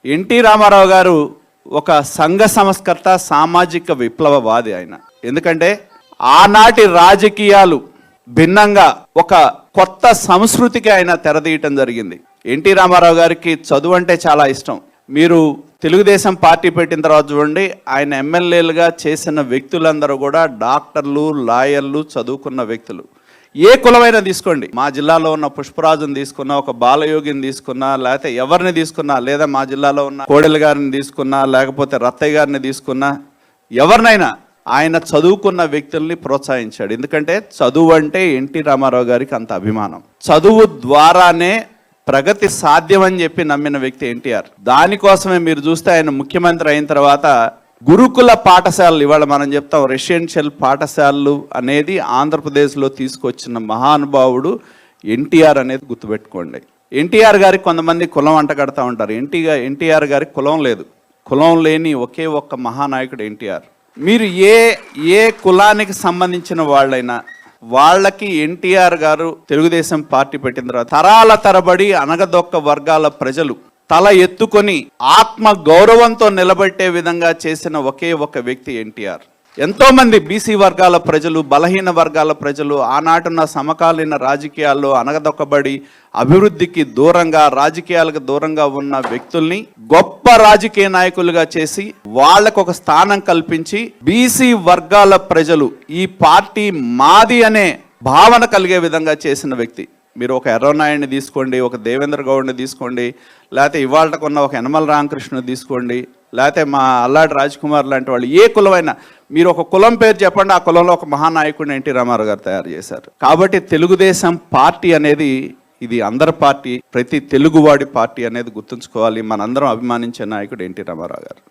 NT Ramarao గారు ఒక సంఘ సంస్కర్త, సామాజిక విప్లవవాది ఆయన. ఎందుకంటే ఆనాటి రాజకీయాలు భిన్నంగా ఒక కొత్త సంస్కృతికి ఆయన తెరదీయటం జరిగింది. ఎన్టీ రామారావు గారికి చదువు అంటే చాలా ఇష్టం. మీరు తెలుగుదేశం పార్టీ పెట్టిన తర్వాత చూడండి, ఆయన ఎమ్మెల్యేలుగా చేసిన వ్యక్తులందరూ కూడా డాక్టర్లు, లాయర్లు, చదువుకున్న వ్యక్తులు. ఏ కులమైనా తీసుకోండి, మా జిల్లాలో ఉన్న పుష్పరాజుని తీసుకున్నా, ఒక బాలయోగిని తీసుకున్నా, లేకపోతే ఎవరిని తీసుకున్నా, లేదా మా జిల్లాలో ఉన్న కోడెల గారిని తీసుకున్నా, లేకపోతే రత్తయ్య గారిని తీసుకున్నా, ఎవరినైనా ఆయన చదువుకున్న వ్యక్తుల్ని ప్రోత్సహించాడు. ఎందుకంటే చదువు అంటే ఎన్టీ రామారావు గారికి అంత అభిమానం. చదువు ద్వారానే ప్రగతి సాధ్యమని చెప్పి నమ్మిన వ్యక్తి ఎన్టీఆర్. దానికోసమే మీరు చూస్తే ఆయన ముఖ్యమంత్రి అయిన తర్వాత గురుకుల పాఠశాలలు, ఇవాళ మనం చెప్తాం రెసిడెన్షియల్ పాఠశాలలు అనేది ఆంధ్రప్రదేశ్లో తీసుకొచ్చిన మహానుభావుడు ఎన్టీఆర్ అనేది గుర్తుపెట్టుకోండి. ఎన్టీఆర్ గారికి కొంతమంది కులం అంటగడతా ఉంటారు. ఎన్టీఆర్ గారికి కులం లేదు. కులం లేని ఒకే ఒక్క మహానాయకుడు ఎన్టీఆర్. మీరు ఏ కులానికి సంబంధించిన వాళ్ళైనా వాళ్ళకి ఎన్టీఆర్ గారు తెలుగుదేశం పార్టీ పెట్టిన తర్వాత తరాల తరబడి అనగదొక్క వర్గాల ప్రజలు తల ఎత్తుకొని ఆత్మ గౌరవంతో నిలబెట్టే విధంగా చేసిన ఒకే ఒక వ్యక్తి ఎన్టీఆర్. ఎంతో మంది బీసీ వర్గాల ప్రజలు, బలహీన వర్గాల ప్రజలు ఆనాటున్న సమకాలీన రాజకీయాల్లో అనగదొక్కబడి అభివృద్ధికి దూరంగా, రాజకీయాలకు దూరంగా ఉన్న వ్యక్తుల్ని గొప్ప రాజకీయ నాయకులుగా చేసి వాళ్లకు ఒక స్థానం కల్పించి బీసీ వర్గాల ప్రజలు ఈ పార్టీ మాది అనే భావన కలిగే విధంగా చేసిన వ్యక్తి. మీరు ఒక ఎర్రనాయుడిని తీసుకోండి, ఒక దేవేంద్ర గౌడ్ని తీసుకోండి, లేకపోతే ఇవాళకున్న ఒక యనమల రామకృష్ణ తీసుకోండి, లేకపోతే మా అల్లాడి రాజ్కుమార్ లాంటి వాళ్ళు, ఏ కులమైనా మీరు ఒక కులం పేరు చెప్పండి, ఆ కులంలో ఒక మహానాయకుడిని ఎన్టీ రామారావు గారు తయారు చేశారు. కాబట్టి తెలుగుదేశం పార్టీ అనేది ఇది అందరి పార్టీ, ప్రతి తెలుగువాడి పార్టీ అనేది గుర్తుంచుకోవాలి. మనందరం అభిమానించే నాయకుడు ఎన్టీ రామారావు గారు.